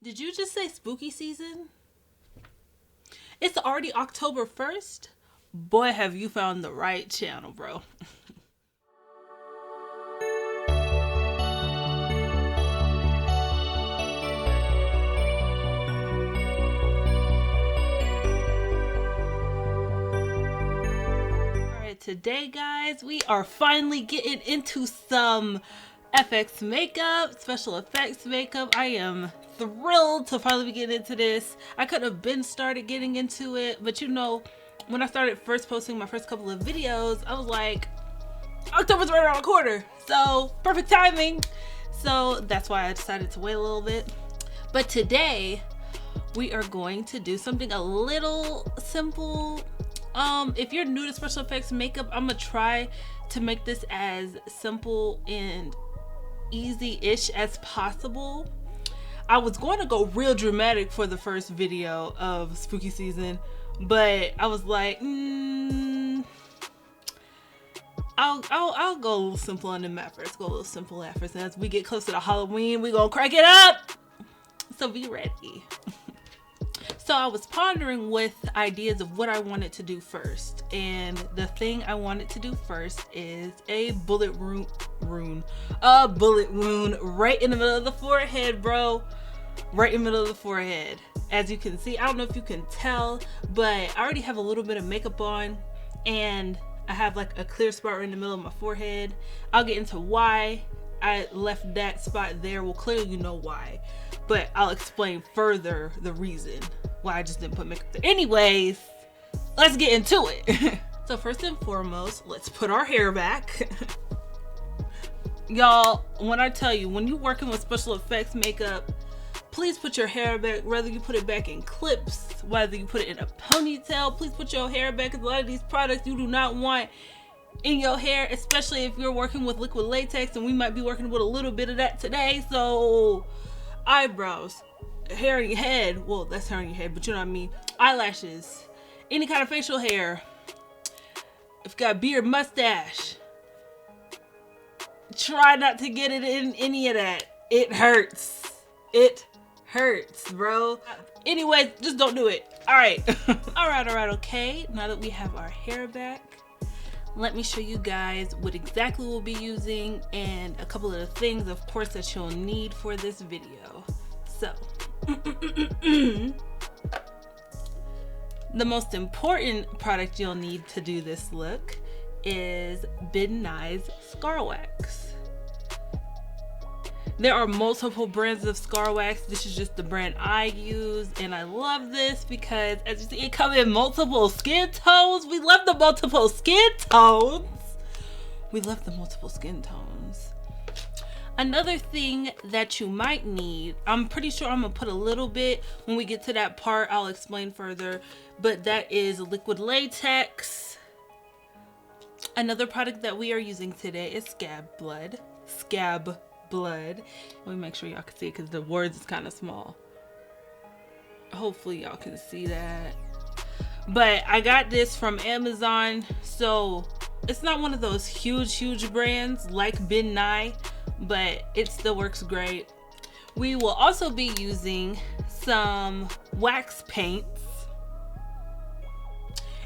Did you just say spooky season? It's already October 1st? Boy, have you found the right channel, bro. Alright, today, guys, we are finally getting into some FX makeup, special effects makeup. I am thrilled to finally be getting into this. I could have been started getting into it, but you know, when I started first posting my first couple of videos, I was like, October's right around the corner, so perfect timing. So that's why I decided to wait a little bit. But today we are going to do something a little simple. If you're new to special effects makeup, I'm gonna try to make this as simple and easy-ish as possible. I was going to go real dramatic for the first video of spooky season, but I was like, I'll go a little simple on the map first. Go a little simple at first, and as we get closer to Halloween, we gonna crank it up. So be ready. So I was pondering with ideas of what I wanted to do first, and the thing I wanted to do first is a bullet wound right in the middle of the forehead, bro. Right in the middle of the forehead. As you can see, I don't know if you can tell, but I already have a little bit of makeup on, and I have like a clear spot right in the middle of my forehead. I'll get into why I left that spot there. Well, clearly you know why, but I'll explain further the reason why I just didn't put makeup there. Anyways, let's get into it. So first and foremost, let's put our hair back. Y'all, when I tell you, when you're working with special effects makeup, please put your hair back, whether you put it back in clips, whether you put it in a ponytail, please put your hair back, because a lot of these products you do not want in your hair, especially if you're working with liquid latex, and we might be working with a little bit of that today. So eyebrows, hair on your head, well, that's hair on your head, but you know what I mean, eyelashes, any kind of facial hair, if you got beard, mustache, try not to get it in any of that. It hurts. It hurts, bro. Anyways, just don't do it. All right. All right, okay. Now that we have our hair back, let me show you guys what exactly we'll be using and a couple of the things, of course, that you'll need for this video. So, the most important product you'll need to do this look is Ben Nye's Scar Wax. There are multiple brands of Scar Wax. This is just the brand I use, and I love this because, as you see, it comes in multiple skin tones. We love the multiple skin tones. We love the multiple skin tones. Another thing that you might need, I'm pretty sure I'm gonna put a little bit when we get to that part, I'll explain further, but that is liquid latex. Another product that we are using today is Scab blood. Scab blood. Let me make sure y'all can see it because the words is kind of small. Hopefully y'all can see that. But I got this from Amazon, so it's not one of those huge brands like Ben Nye, but it still works great. We will also be using some wax paints,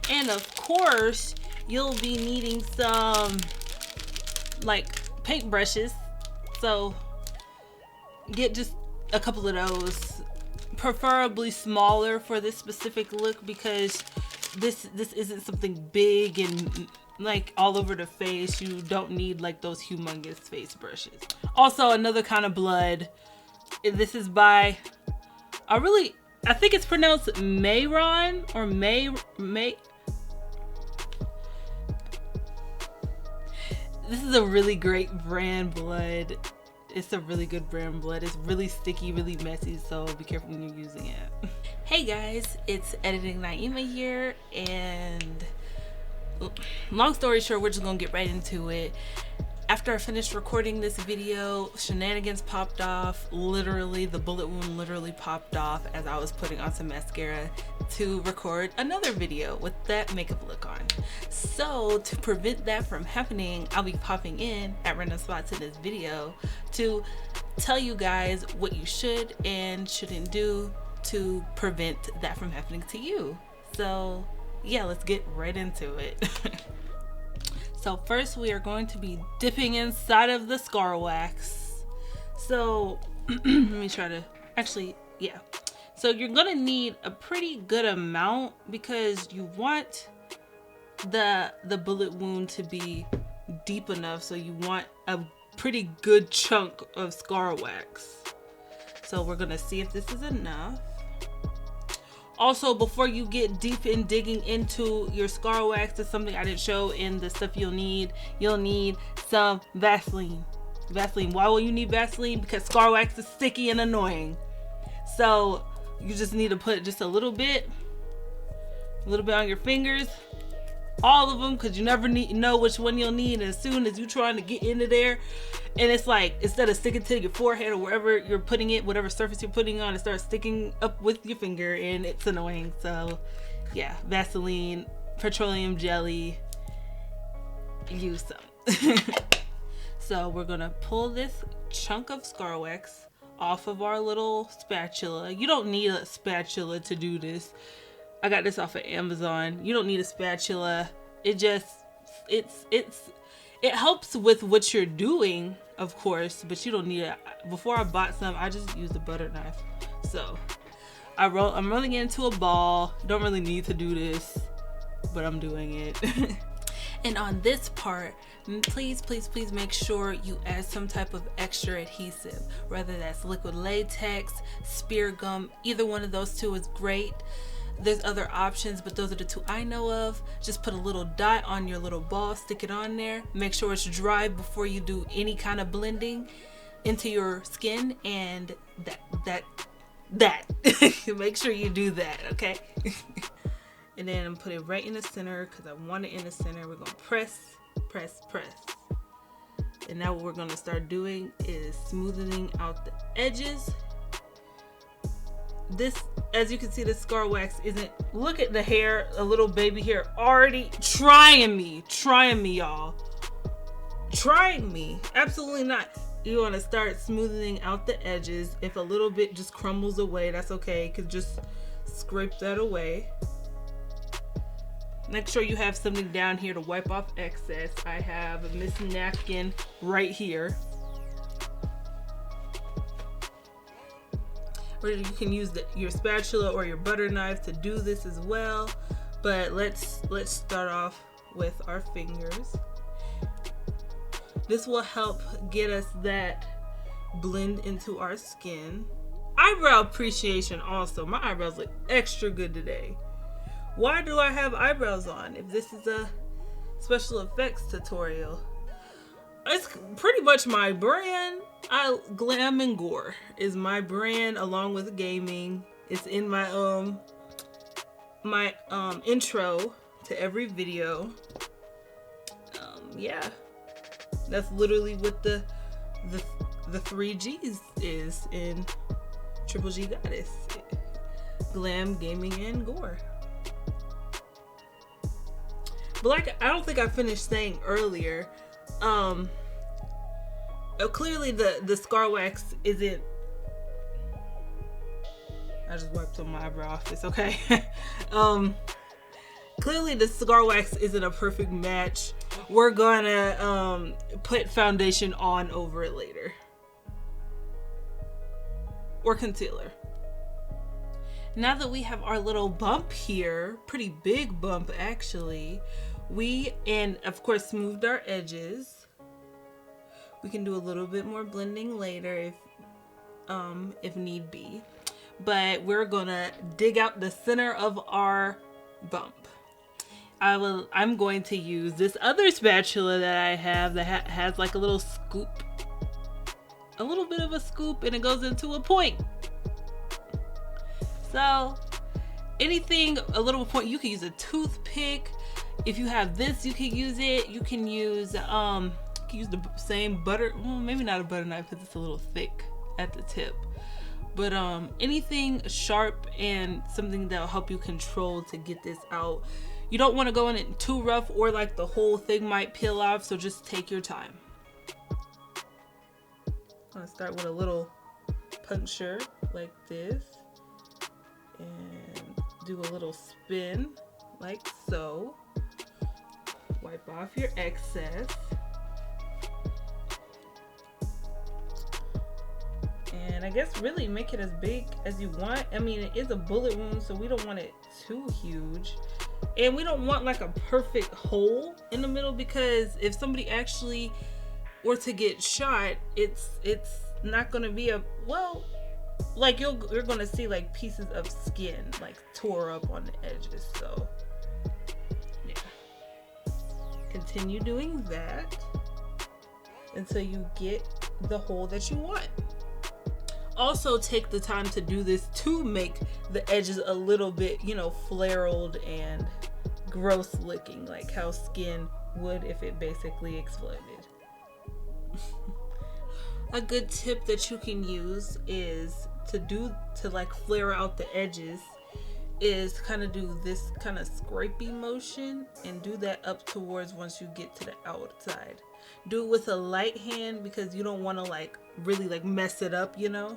and of course you'll be needing some like paint brushes. So get just a couple of those, preferably smaller for this specific look, because this isn't something big and like all over the face. You don't need like those humongous face brushes. Also, another kind of blood. This is by I think it's pronounced Mayron or May. This is a really great brand blood. It's a really good brand blood. It's really sticky, really messy, so be careful when you're using it. Hey guys, it's Editing Naima here, and long story short, we're just gonna get right into it. After I finished recording this video, shenanigans popped off. Literally, the bullet wound literally popped off as I was putting on some mascara to record another video with that makeup look on. So to prevent that from happening, I'll be popping in at random spots in this video to tell you guys what you should and shouldn't do to prevent that from happening to you. So yeah, let's get right into it. So first we are going to be dipping inside of the scar wax. So let me try to, actually, yeah. So you're gonna need a pretty good amount because you want the bullet wound to be deep enough, so you want a pretty good chunk of scar wax. So we're gonna see if this is enough. Also, before you get deep in digging into your scar wax, there's something I didn't show in the stuff you'll need. You'll need some Vaseline. Why will you need Vaseline? Because scar wax is sticky and annoying. So you just need to put just a little bit on your fingers, all of them, because you never know which one you'll need. And as soon as you're trying to get into there, and it's like, instead of sticking to your forehead or wherever you're putting it, whatever surface you're putting on, it starts sticking up with your finger, and it's annoying. So yeah, Vaseline, petroleum jelly, use some. So we're gonna pull this chunk of scar wax off of our little spatula. You don't need a spatula to do this. I got this off of Amazon. You don't need a spatula. It helps with what you're doing, of course, but you don't need it. Before I bought some, I just used a butter knife. So I'm rolling it into a ball. Don't really need to do this, but I'm doing it. And on this part, please make sure you add some type of extra adhesive, whether that's liquid latex, spear gum. Either one of those two is great. There's other options, but those are the two I know of. Just put a little dot on your little ball, stick it on there. Make sure it's dry before you do any kind of blending into your skin, and that make sure you do that, okay? And then put it right in the center because I want it in the center. We're gonna press. And now what we're gonna start doing is smoothing out the edges. This, as you can see, the scar wax isn't, look at the hair, a little baby hair already trying me, y'all. Trying me. Absolutely not. You want to start smoothing out the edges. If a little bit just crumbles away, that's okay. You can just scrape that away. Make sure you have something down here to wipe off excess. I have a missing napkin right here. Or you can use your spatula or your butter knife to do this as well. But let's start off with our fingers. This will help get us that blend into our skin. Eyebrow appreciation also. My eyebrows look extra good today. Why do I have eyebrows on if this is a special effects tutorial? It's pretty much my brand. Glam and Gore is my brand, along with gaming. It's in my intro to every video. Yeah, that's literally what the 3 G's is in Triple G Goddess. Glam, gaming, and Gore. But like I don't think I finished saying earlier, clearly the scar wax isn't, I just wiped on my eyebrow off, it's okay. Clearly the scar wax isn't a perfect match. We're gonna put foundation on over it later, or concealer. Now that we have our little bump here, pretty big bump actually, and of course smoothed our edges. We can do a little bit more blending later if need be. But we're gonna dig out the center of our bump. I'm going to use this other spatula that I have that has like a little scoop. A little bit of a scoop, and it goes into a point. So anything a little point, you can use a toothpick. If you have this, you can use it. You can use the same butter, well, maybe not a butter knife because it's a little thick at the tip. But anything sharp and something that will help you control to get this out. You don't want to go in it too rough, or like the whole thing might peel off, so just take your time. I'm gonna start with a little puncture like this and do a little spin like so. Wipe off your excess. And I guess really make it as big as you want. I mean, it is a bullet wound, so we don't want it too huge. And we don't want like a perfect hole in the middle, because if somebody actually were to get shot, it's not gonna be a, well, like you're gonna see like pieces of skin like tore up on the edges. So yeah, continue doing that until you get the hole that you want. Also take the time to do this to make the edges a little bit, you know, flared and gross looking, like how skin would if it basically exploded. A good tip that you can use is to like flare out the edges is kind of do this kind of scrapey motion and do that up towards once you get to the outside. Do it with a light hand because you don't want to like really like mess it up, you know.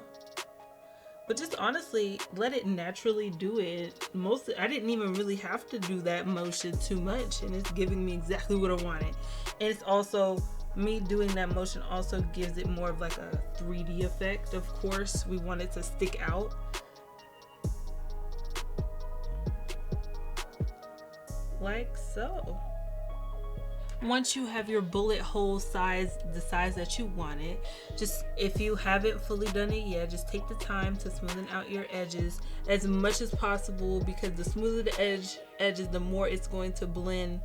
But just honestly let it naturally do it. I didn't even really have to do that motion too much, and it's giving me exactly what I wanted. And it's also, me doing that motion also gives it more of like a 3D effect. Of course, we want it to stick out. Like so. Once you have your bullet hole size, the size that you want it, just, if you haven't fully done it yet, just take the time to smoothen out your edges as much as possible, because the smoother the edges, the more it's going to blend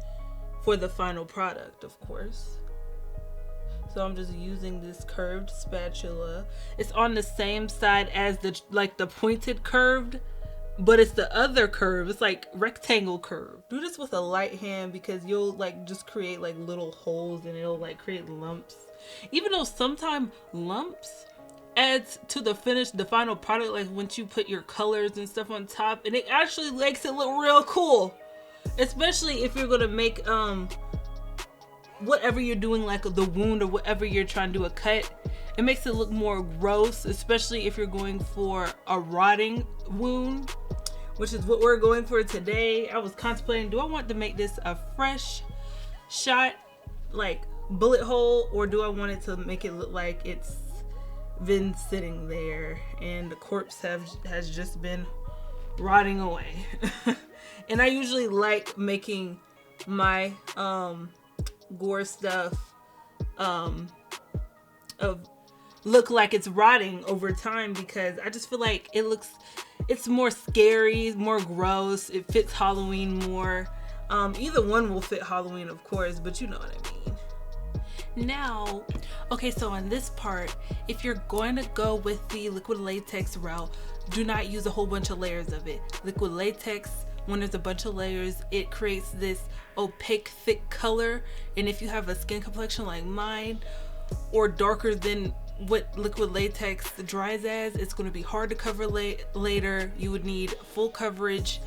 for the final product, of course. So I'm just using this curved spatula. It's on the same side as the pointed curved, but it's the other curve. It's like rectangle curve. Do this with a light hand because you'll like just create like little holes and it'll like create lumps. Even though sometimes lumps adds to the final product, like once you put your colors and stuff on top, and it actually makes it look real cool. Especially if you're gonna make whatever you're doing, like the wound or whatever you're trying to do a cut, it makes it look more gross, especially if you're going for a rotting wound, which is what we're going for today. I was contemplating, do I want to make this a fresh shot, like bullet hole, or do I want it to make it look like it's been sitting there and the corpse has just been rotting away. And I usually like making my gore stuff look like it's rotting over time, because I just feel like it's more scary, more gross. It fits Halloween more. Either one will fit Halloween, of course, but you know what I mean. Now, okay, so on this part, if you're going to go with the liquid latex route, do not use a whole bunch of layers of it. Liquid latex, when there's a bunch of layers, it creates this opaque, thick color. And if you have a skin complexion like mine, or darker than what liquid latex dries as, it's going to be hard to cover later. You would need full coverage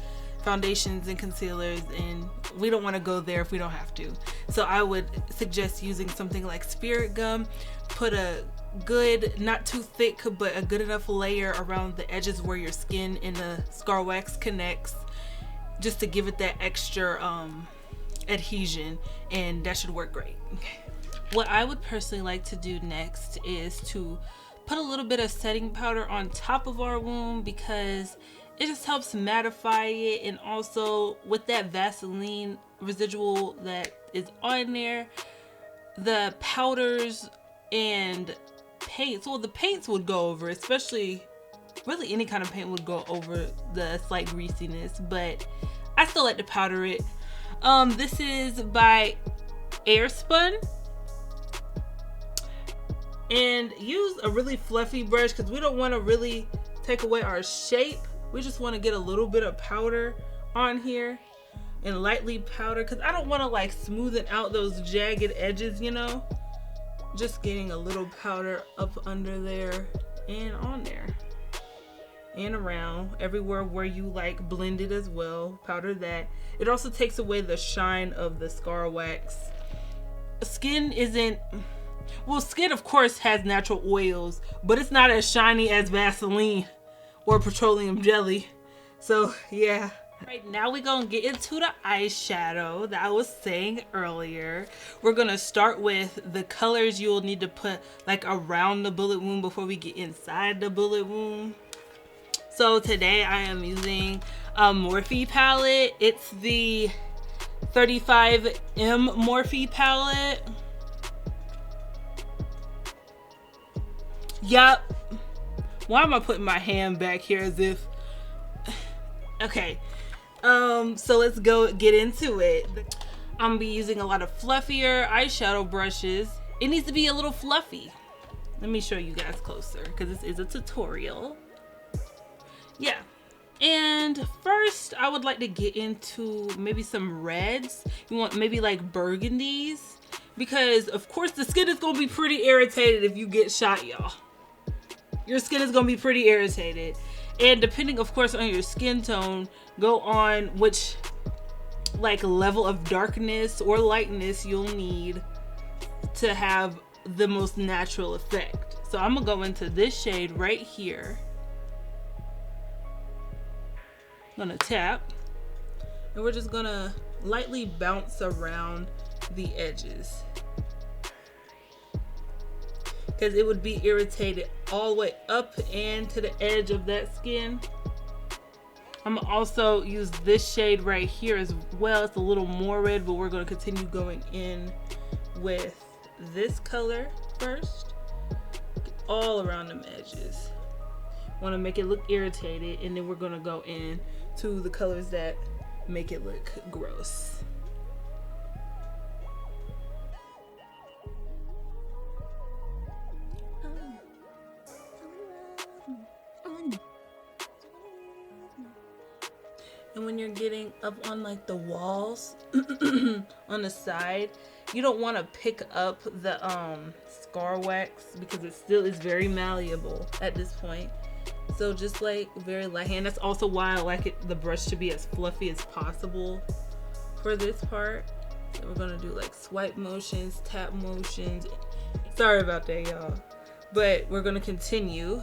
foundations and concealers, and we don't want to go there if we don't have to. So I would suggest using something like spirit gum. Put a good, not too thick, but a good enough layer around the edges where your skin and the scar wax connects, just to give it that extra adhesion, and that should work great. Okay. What I would personally like to do next is to put a little bit of setting powder on top of our wound, because it just helps mattify it, and also with that Vaseline residual that is on there, the powders and paints, well, the paints would go over, especially really any kind of paint would go over the slight greasiness, but I still like to powder it. This is by Airspun, and use a really fluffy brush because we don't want to really take away our shape. We just want to get a little bit of powder on here and lightly powder, because I don't want to like smoothen out those jagged edges, you know. Just getting a little powder up under there and on there and around everywhere where you like blend it as well. Powder that. It also takes away the shine of the scar wax. Skin isn't, Well, skin of course has natural oils, but it's not as shiny as Vaseline or petroleum jelly. So yeah. Right now we're gonna get into the eyeshadow that I was saying earlier. We're gonna start with the colors you'll need to put like around the bullet wound before we get inside the bullet wound. So today I am using a Morphe palette. It's the 35M Morphe palette. Yup. Why am I putting my hand back here as if... Okay. So let's go get into it. I'm gonna be using a lot of fluffier eyeshadow brushes. It needs to be a little fluffy. Let me show you guys closer because this is a tutorial. Yeah. And first I would like to get into maybe some reds. You want maybe like burgundies, because of course the skin is gonna be pretty irritated if you get shot, y'all. Your skin is gonna be pretty irritated. And depending of course on your skin tone, go on which like level of darkness or lightness you'll need to have the most natural effect. So I'm gonna go into this shade right here. I'm gonna tap, and we're just gonna lightly bounce around the edges, because it would be irritated all the way up and to the edge of that skin. I'm gonna also use this shade right here as well. It's a little more red, but we're gonna continue going in with this color first, all around them edges. Want to make it look irritated, and then we're gonna go in to the colors that make it look gross. And when you're getting up on like the walls on the side, you don't want to pick up the scar wax because it still is very malleable at this point. So just like very light hand. That's also why I like it, the brush to be as fluffy as possible for this part. So we're gonna do like swipe motions, tap motions. Sorry about that, y'all. But we're gonna continue.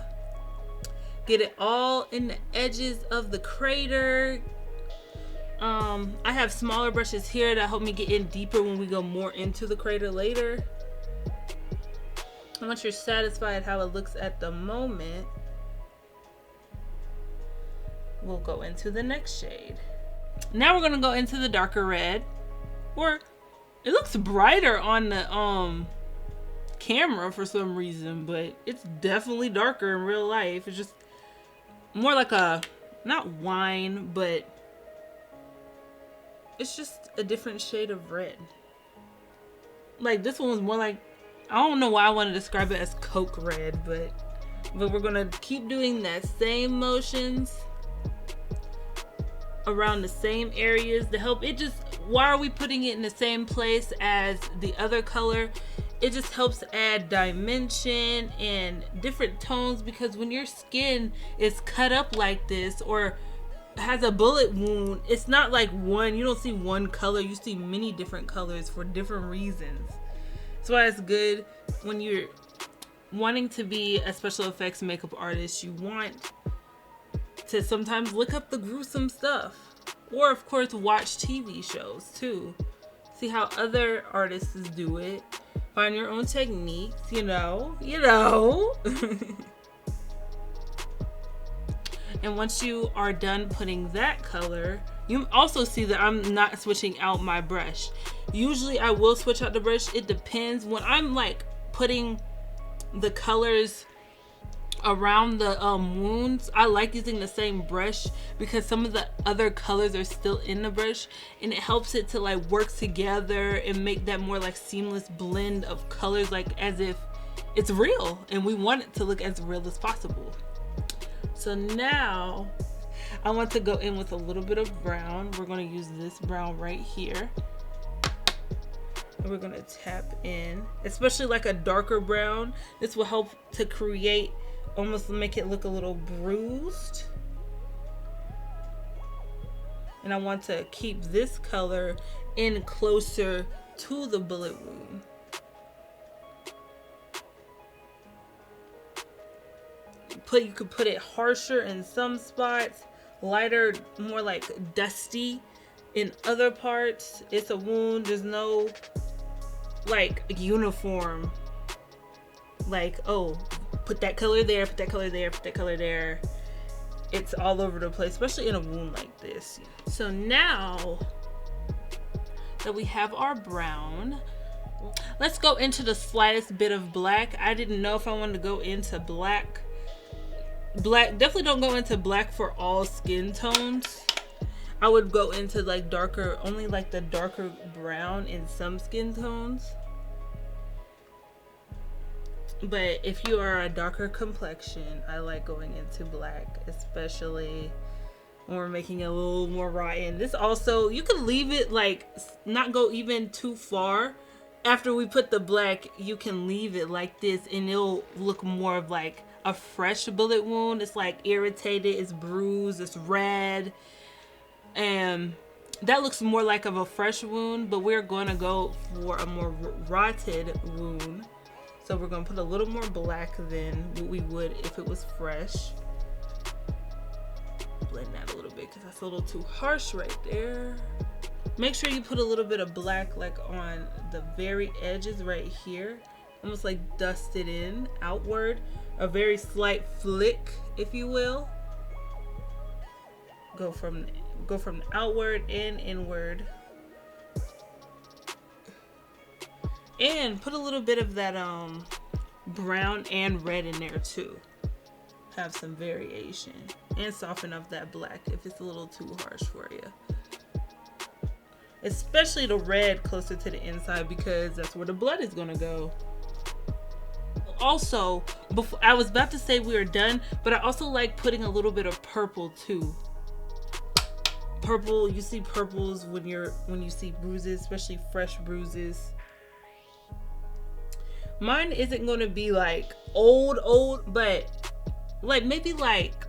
Get it all in the edges of the crater. I have smaller brushes here that help me get in deeper when we go more into the crater later. And once you're satisfied how it looks at the moment, we'll go into the next shade. Now we're gonna go into the darker red, or it looks brighter on the camera for some reason, but it's definitely darker in real life. It's just more like a, not wine, but it's just a different shade of red. Like this one was more like, I don't know why I want to describe it as Coke red, but we're gonna keep doing that same motions around the same areas to help it just, why are we putting it in the same place as the other color? It just helps add dimension and different tones, because when your skin is cut up like this or has a bullet wound, it's not like one, you don't see one color, you see many different colors for different reasons. That's why it's good when you're wanting to be a special effects makeup artist, you want to sometimes look up the gruesome stuff, or of course watch TV shows too, see how other artists do it, find your own techniques, you know. And once you are done putting that color, you also see that I'm not switching out my brush. Usually I will switch out the brush, it depends. When I'm like putting the colors around the wounds, I like using the same brush because some of the other colors are still in the brush, and it helps it to like work together and make that more like seamless blend of colors, like as if it's real, and we want it to look as real as possible. So now I want to go in with a little bit of brown. We're going to use this brown right here, and we're going to tap in, especially like a darker brown. This will help to create, almost make it look a little bruised. And I want to keep this color in closer to the bullet wound. you could put it harsher in some spots, lighter, more like dusty in other parts. It's a wound. There's no like uniform, like, oh, put that color there, put that color there, put that color there. It's all over the place, especially in a wound like this. So now that we have our brown, let's go into the slightest bit of black. I didn't know if I wanted to go into black. Definitely don't go into black for all skin tones. I would go into like darker, only like the darker brown in some skin tones. But if you are a darker complexion, I like going into black, especially when we're making it a little more rotten. This also, you can leave it like, not go even too far. After we put the black, you can leave it like this and it'll look more of like a fresh bullet wound. It's like irritated, it's bruised, it's red. And that looks more like of a fresh wound, but we're going to go for a more rotted wound. So we're going to put a little more black than what we would if it was fresh. Blend that a little bit because that's a little too harsh right there. Make sure you put a little bit of black like on the very edges right here. Almost like dusted in outward. A very slight flick, if you will. Go from outward and inward. And put a little bit of that brown and red in there too. Have some variation. And soften up that black if it's a little too harsh for you. Especially the red closer to the inside because that's where the blood is gonna go. Also, before I was about to say we are done, but I also like putting a little bit of purple too. Purple, you see purples when you see bruises, especially fresh bruises. Mine isn't gonna be like old, but like maybe like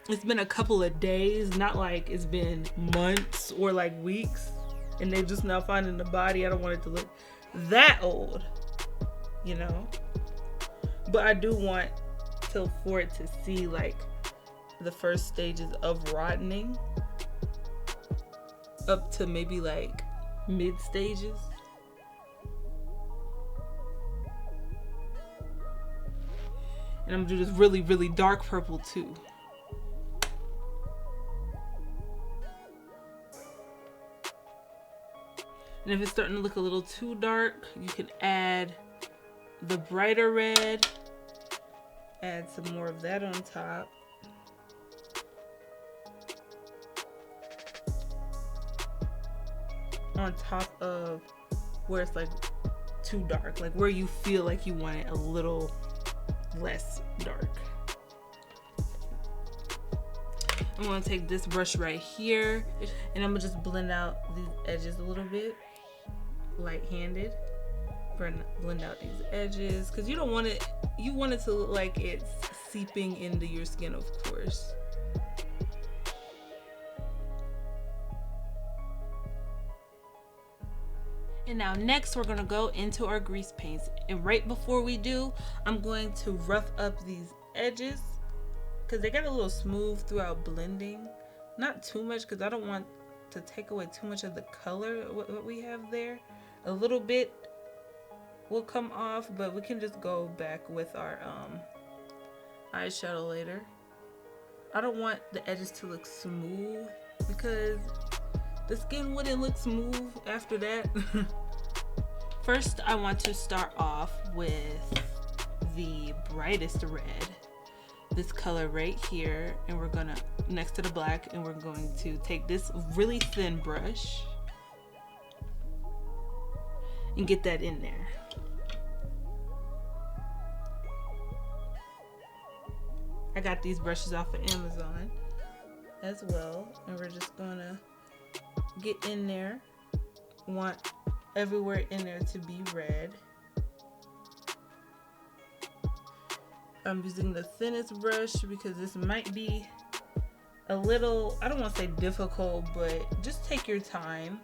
it's been a couple of days, not like it's been months or like weeks, and they're just now finding the body. I don't want it to look that old, you know. But I do want for it to see like the first stages of rotting up to maybe like mid stages. And I'm gonna do this really, really dark purple too. And if it's starting to look a little too dark, you can add the brighter red. Add some more of that on top. On top of where it's like too dark, like where you feel like you want it a little less dark. I'm gonna take this brush right here and I'm gonna just blend out these edges a little bit, light-handed. Blend out these edges because you don't want it. You want it to look like it's seeping into your skin, of course. And now next we're gonna go into our grease paints. And right before we do, I'm going to rough up these edges because they get a little smooth throughout blending. Not too much because I don't want to take away too much of the color what we have there. A little bit will come off, but we can just go back with our eyeshadow later. I don't want the edges to look smooth because the skin wouldn't look smooth after that. First, I want to start off with the brightest red, this color right here, and we're gonna, next to the black, and we're going to take this really thin brush and get that in there. I got these brushes off of Amazon as well, and we're just gonna get in there. Want everywhere in there to be red. I'm using the thinnest brush because this might be a little, I don't want to say difficult, but just take your time,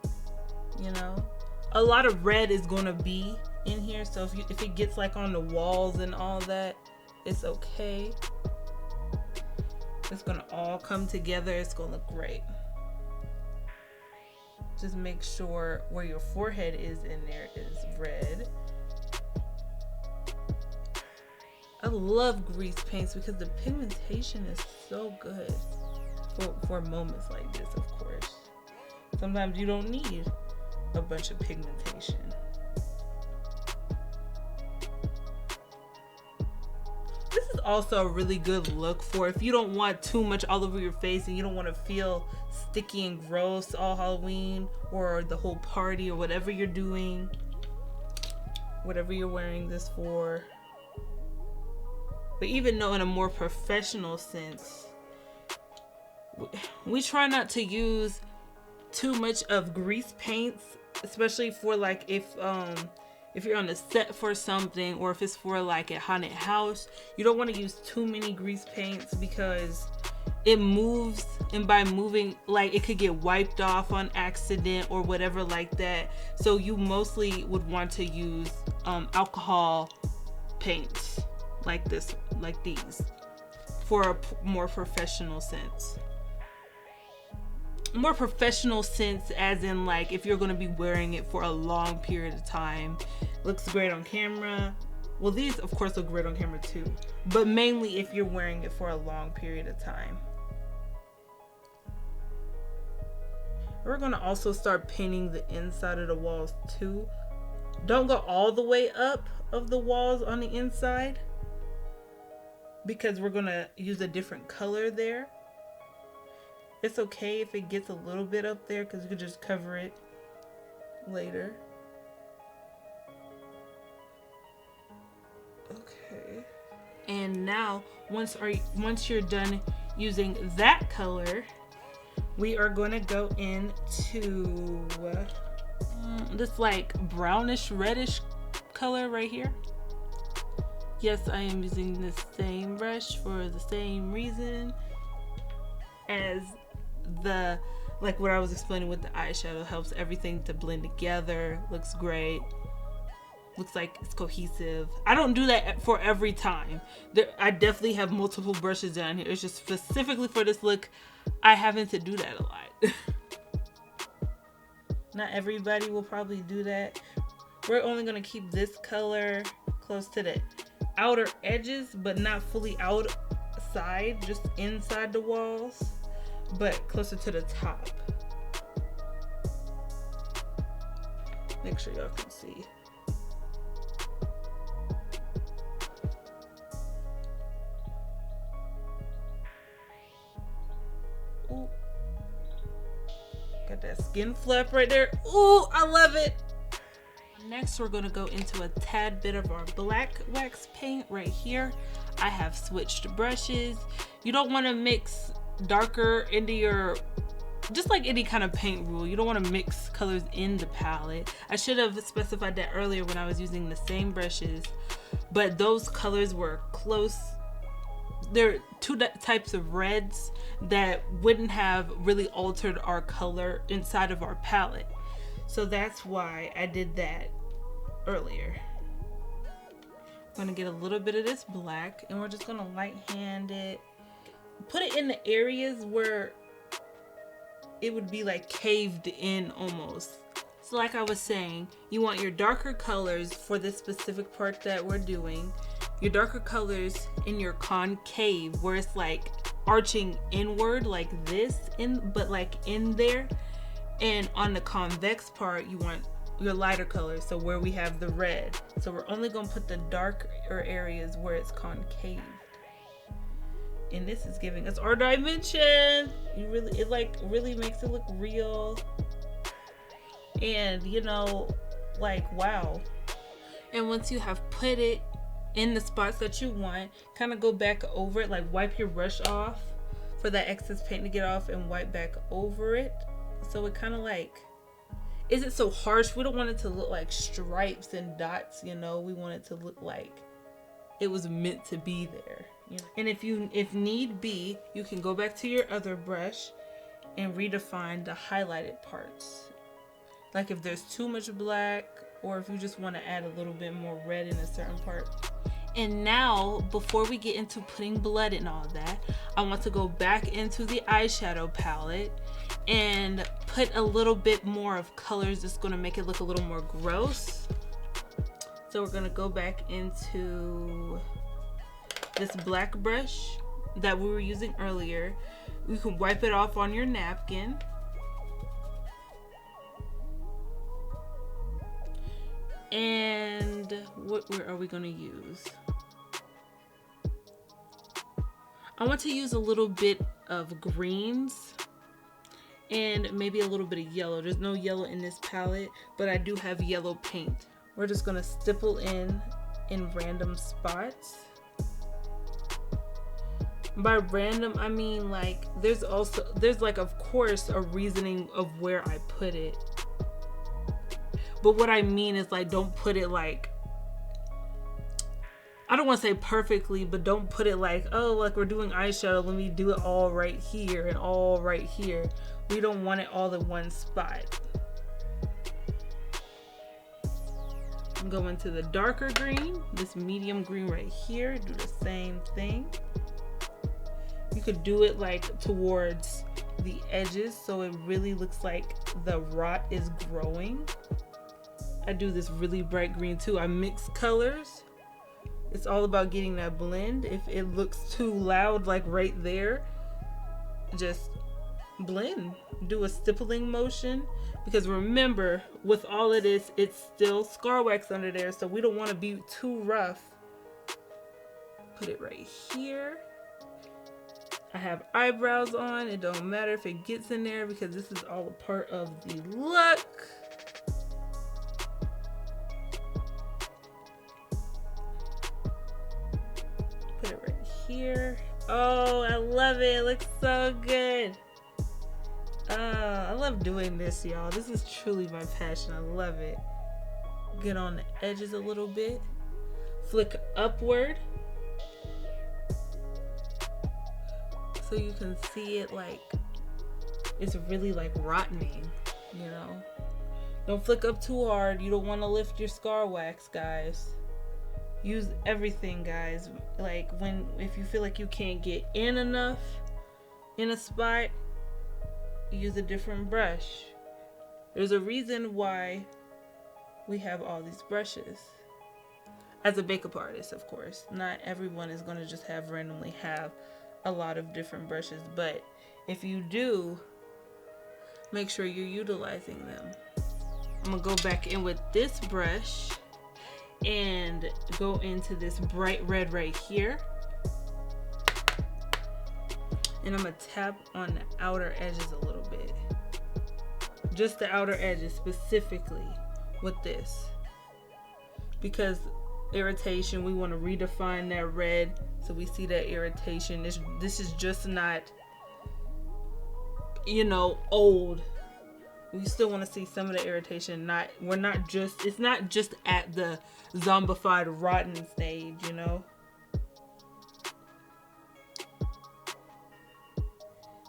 you know. A lot of red is going to be in here, so if it gets like on the walls and all that, it's okay. It's gonna all come together. It's gonna look great. Just make sure where your forehead is in there is red. I love grease paints because the pigmentation is so good for moments like this, of course. Sometimes you don't need a bunch of pigmentation. This is also a really good look for if you don't want too much all over your face and you don't want to feel sticky and gross all Halloween or the whole party or whatever you're doing, whatever you're wearing this for. But even though in a more professional sense, we try not to use too much of grease paints, especially for like if you're on a set for something or if it's for like a haunted house. You don't want to use too many grease paints because it moves, and by moving, like, it could get wiped off on accident or whatever like that. So you mostly would want to use alcohol paints like this, like these, for a more professional sense. More professional sense as in like if you're going to be wearing it for a long period of time. Looks great on camera. Well, these of course look great on camera too, but mainly if you're wearing it for a long period of time. We're going to also start painting the inside of the walls too. Don't go all the way up of the walls on the inside, because we're going to use a different color there. It's okay if it gets a little bit up there because you can just cover it later. Okay. And now, once you're done using that color, we are going to go into this like brownish reddish color right here. Yes, I am using the same brush for the same reason as the, like what I was explaining with the eyeshadow. Helps everything to blend together. Looks great. Looks like it's cohesive. I don't do that for every time. I definitely have multiple brushes down here. It's just specifically for this look, I happen to do that a lot. Not everybody will probably do that. We're only going to keep this color close to the outer edges, but not fully outside, just inside the walls, but closer to the top. Make sure y'all can see. Ooh. Got that skin flap right there. Ooh, I love it. Next, we're going to go into a tad bit of our black wax paint right here. I have switched brushes. You don't want to mix darker into your, just like any kind of paint rule, you don't want to mix colors in the palette. I should have specified that earlier when I was using the same brushes, but those colors were close. There are two types of reds that wouldn't have really altered our color inside of our palette. So that's why I did that earlier. I'm going to get a little bit of this black and we're just going to light hand it. Put it in the areas where it would be like caved in almost. So like I was saying, you want your darker colors for this specific part that we're doing. Your darker colors in your concave where it's like arching inward like this, but like in there. And on the convex part, you want your lighter colors, so where we have the red. So we're only going to put the darker areas where it's concave. And this is giving us our dimension. It like really makes it look real. And you know, like wow. And once you have put it in the spots that you want, kind of go back over it, like wipe your brush off for that excess paint to get off and wipe back over it. So it kind of like isn't so harsh. We don't want it to look like stripes and dots, you know. We want it to look like it was meant to be there, you know? And if need be, you can go back to your other brush and redefine the highlighted parts. Like if there's too much black, or if you just want to add a little bit more red in a certain part. And now, before we get into putting blood and all that, I want to go back into the eyeshadow palette and put a little bit more of colors that's going to make it look a little more gross. So we're going to go back into this black brush that we were using earlier. You can wipe it off on your napkin. And where are we going to use? I want to use a little bit of greens and maybe a little bit of yellow. There's no yellow in this palette, but I do have yellow paint. We're just going to stipple in random spots. By random, I mean like there's like of course a reasoning of where I put it. But what I mean is like don't put it like, I don't want to say perfectly, but don't put it like, oh, like we're doing eyeshadow, let me do it all right here and all right here. We don't want it all in one spot. I'm going to the darker green, this medium green right here, do the same thing. You could do it like towards the edges so it really looks like the rot is growing. I do this really bright green too. I mix colors. It's all about getting that blend. If it looks too loud, like right there, just blend. Do a stippling motion, because remember, with all of this, it's still scar wax under there, so we don't want to be too rough. Put it right here. I have eyebrows on. It don't matter if it gets in there because this is all a part of the look. Put it right here. Oh, I love it. It looks so good. I love doing this, y'all. This is truly my passion. I love it. Get on the edges a little bit. Flick upward. So you can see it like it's really like rotting, you know. Don't flick up too hard. You don't want to lift your scar wax, guys. Use everything, guys. Like if you feel like you can't get in enough in a spot, use a different brush. There's a reason why we have all these brushes. As a makeup artist, of course, not everyone is going to just randomly have a lot of different brushes, but if you do, make sure you're utilizing them. I'm gonna go back in with this brush and go into this bright red right here, and I'm gonna tap on the outer edges a little bit, just the outer edges specifically with this, because irritation, we want to redefine that red so we see that irritation. This is just not, you know, old. We still want to see some of the irritation. It's not just at the zombified rotten stage, you know.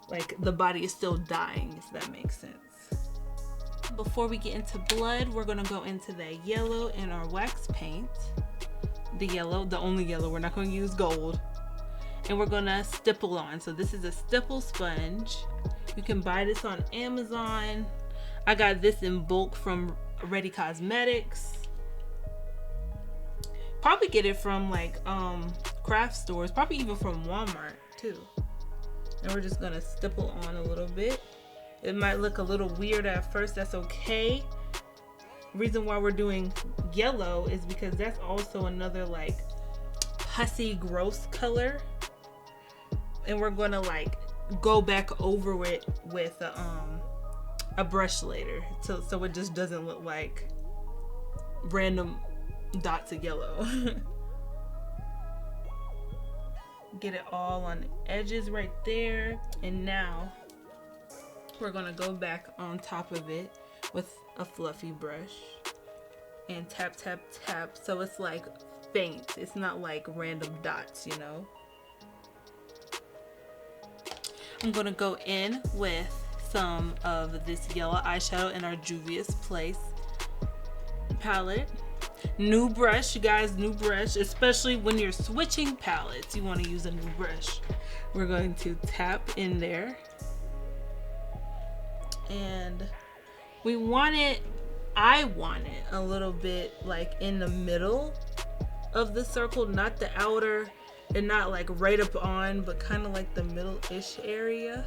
Like the body is still dying, if that makes sense. Before we get into blood, we're gonna go into that yellow in our wax paint. The yellow, the only yellow, we're not going to use gold, and we're gonna stipple on. So this is a stipple sponge. You can buy this on Amazon. I got this in bulk from Ready Cosmetics. Probably get it from like craft stores, probably even from Walmart too. And we're just gonna stipple on a little bit. It might look a little weird at first, that's okay. Reason why we're doing yellow is because that's also another like pussy gross color, and we're gonna like go back over it with a brush later, so it just doesn't look like random dots of yellow. Get it all on the edges right there, and now we're gonna go back on top of it with a fluffy brush and tap tap tap, so it's like faint, it's not like random dots, you know. I'm gonna go in with some of this yellow eyeshadow in our Juvia's Place palette. New brush, you guys, new brush, especially when you're switching palettes, you want to use a new brush. We're going to tap in there. And we want it, I want it a little bit like in the middle of the circle, not the outer and not like right up on, but kind of like the middle-ish area.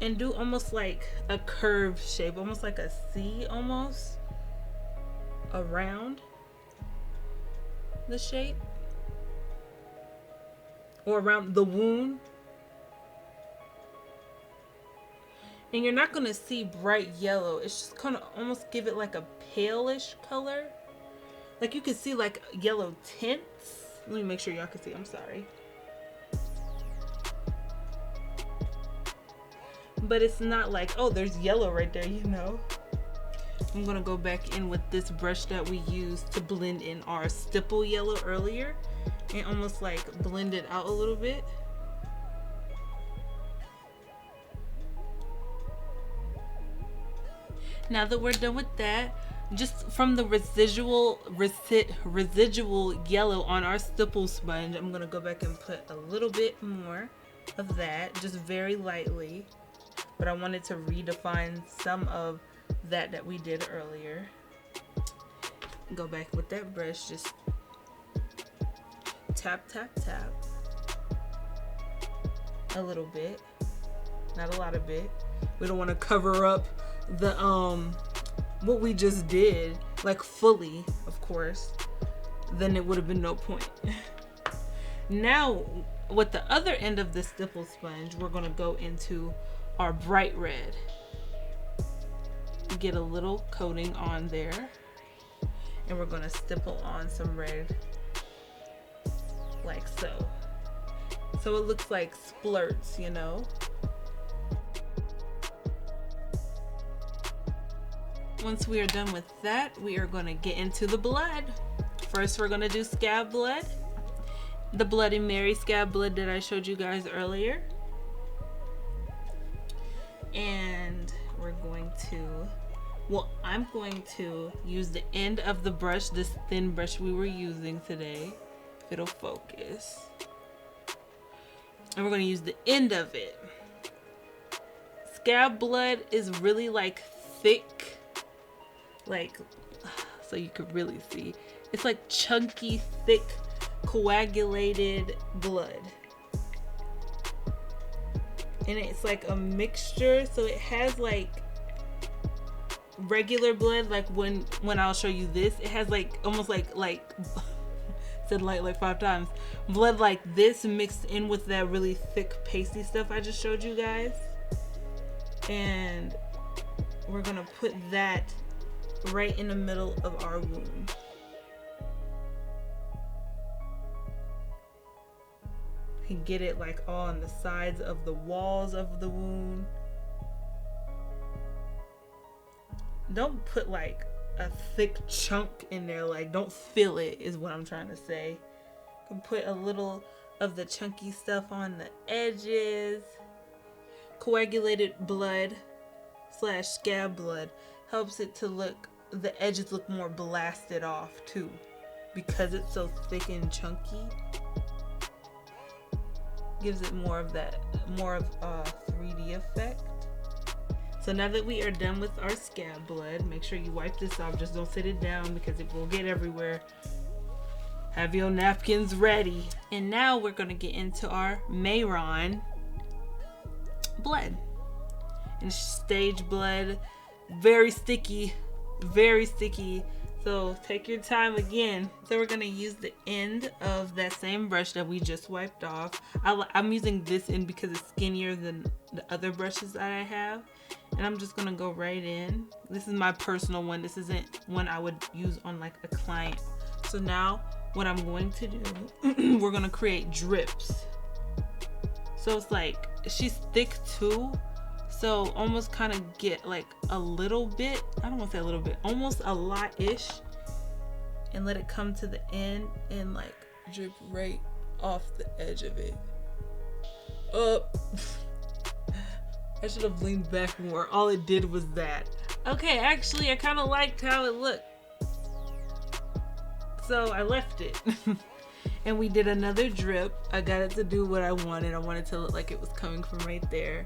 And do almost like a curved shape, almost like a C almost around the shape or around the wound. And you're not gonna see bright yellow. It's just gonna almost give it like a palish color. Like you can see like yellow tints. Let me make sure y'all can see, I'm sorry. But it's not like, oh, there's yellow right there, you know. I'm gonna go back in with this brush that we used to blend in our stipple yellow earlier and almost like blend it out a little bit. Now that we're done with that, just from the residual yellow on our stipple sponge, I'm gonna go back and put a little bit more of that, just very lightly. But I wanted to redefine some of that we did earlier. Go back with that brush, just tap, tap, tap. A little bit, not a lot of bit. We don't want to cover up the what we just did like fully, of course. Then it would have been no point. Now with the other end of the stipple sponge, we're gonna go into our bright red. Get a little coating on there, and we're gonna stipple on some red like so. So it looks like splurts, you know. Once we are done with that, we are gonna get into the blood. First, we're gonna do Scab blood. The Bloody Mary Scab blood that I showed you guys earlier. And we're going to, well, I'm going to use the end of the brush, this thin brush we were using today, if it'll focus. And we're going to use the end of it. Scab blood is really like thick, like, so you could really see. It's like chunky, thick, coagulated blood. And it's like a mixture, so it has like regular blood, like when I'll show you this, it has like almost like said like 5 times, blood like this mixed in with that really thick pasty stuff I just showed you guys. And we're gonna put that right in the middle of our wound. And get it like all on the sides of the walls of the wound. Don't put like a thick chunk in there, like don't fill it is what I'm trying to say. You can put a little of the chunky stuff on the edges. Coagulated blood / scab blood helps it to look, the edges look more blasted off too, because it's so thick and chunky. Gives it more of a 3D effect. So now that we are done with our scab blood, make sure you wipe this off. Just don't sit it down because it will get everywhere. Have your napkins ready. And now we're gonna get into our Mayron blood. And it's stage blood, very sticky, very sticky. So take your time again. So we're gonna use the end of that same brush that we just wiped off. I'm using this end because it's skinnier than the other brushes that I have. And I'm just gonna go right in. This is my personal one. This isn't one I would use on like a client. So now what I'm going to do, we're gonna create drips. So it's like, she's thick too. So almost kind of get like a little bit, I don't want to say a little bit, almost a lot-ish, and let it come to the end and like drip right off the edge of it. I should have leaned back more. All it did was that. Okay, actually, I kind of liked how it looked, so I left it. And we did another drip. I got it to do what I wanted. I wanted to look like it was coming from right there.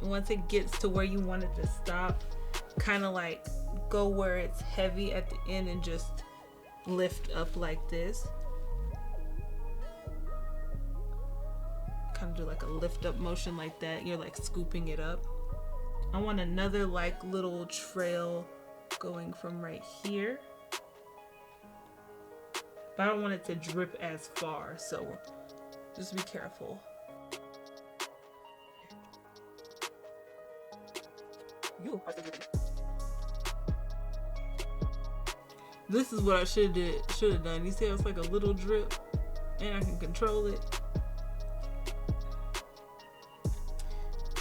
Once it gets to where you want it to stop, kind of like go where it's heavy at the end and just lift up like this. Kind of do like a lift up motion like that. You're like scooping it up. I want another like little trail going from right here. But I don't want it to drip as far, so just be careful. This is what I should have done. You see how it's like a little drip and I can control it.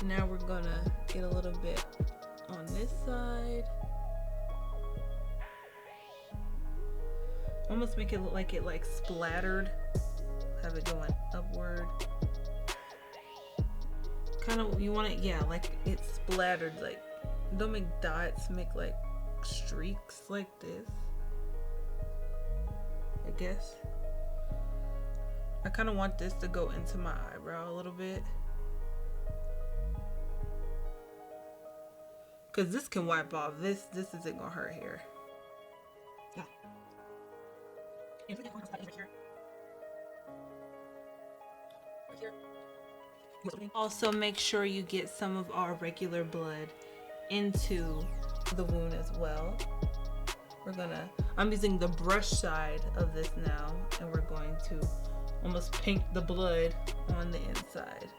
Now we're gonna get a little bit on this side. Almost make it look like it like splattered. Have it going upward. Kind of, you want it, yeah, like it splattered. Like, don't make dots, make like streaks like this. I guess. I kind of want this to go into my eyebrow a little bit. Because this can wipe off. This isn't gonna hurt here. Yeah. Also, make sure you get some of our regular blood into the wound as well. I'm using the brush side of this now, and we're going to almost paint the blood on the inside.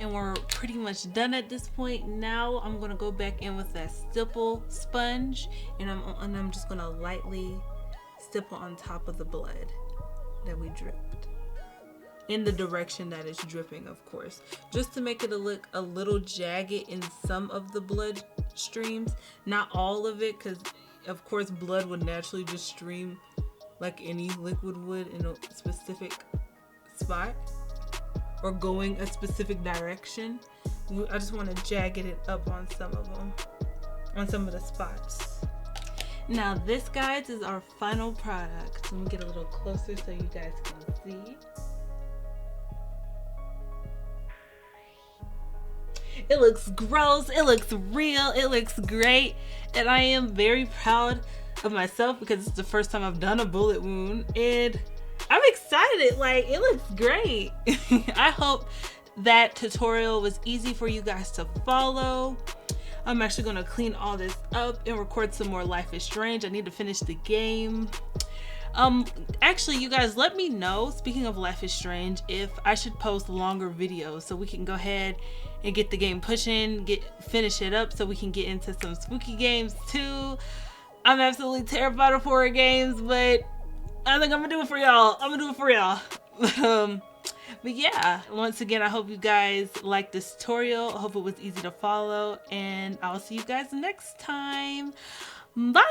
And we're pretty much done at this point. Now I'm gonna go back in with that stipple sponge, and I'm just gonna lightly stipple on top of the blood that we dripped, in the direction that it's dripping, of course, just to make it look a little jagged in some of the blood streams, not all of it, because of course blood would naturally just stream like any liquid would in a specific spot or going a specific direction. I just want to jagged it up on some of them, on some of the spots. Now this, guys, is our final product. Let me get a little closer so you guys can see. It looks gross, it looks real, it looks great, and I am very proud of myself because it's the first time I've done a bullet wound, and I'm excited. Like, it looks great. I hope that tutorial was easy for you guys to follow. I'm actually gonna clean all this up and record some more Life is Strange. I need to finish the game. Actually, you guys, let me know, speaking of Life is Strange, if I should post longer videos so we can go ahead and get the game pushing, finish it up so we can get into some spooky games too. I'm absolutely terrified of horror games, but I think I'm gonna do it for y'all. But yeah, once again, I hope you guys liked this tutorial. I hope it was easy to follow, and I'll see you guys next time. Bye.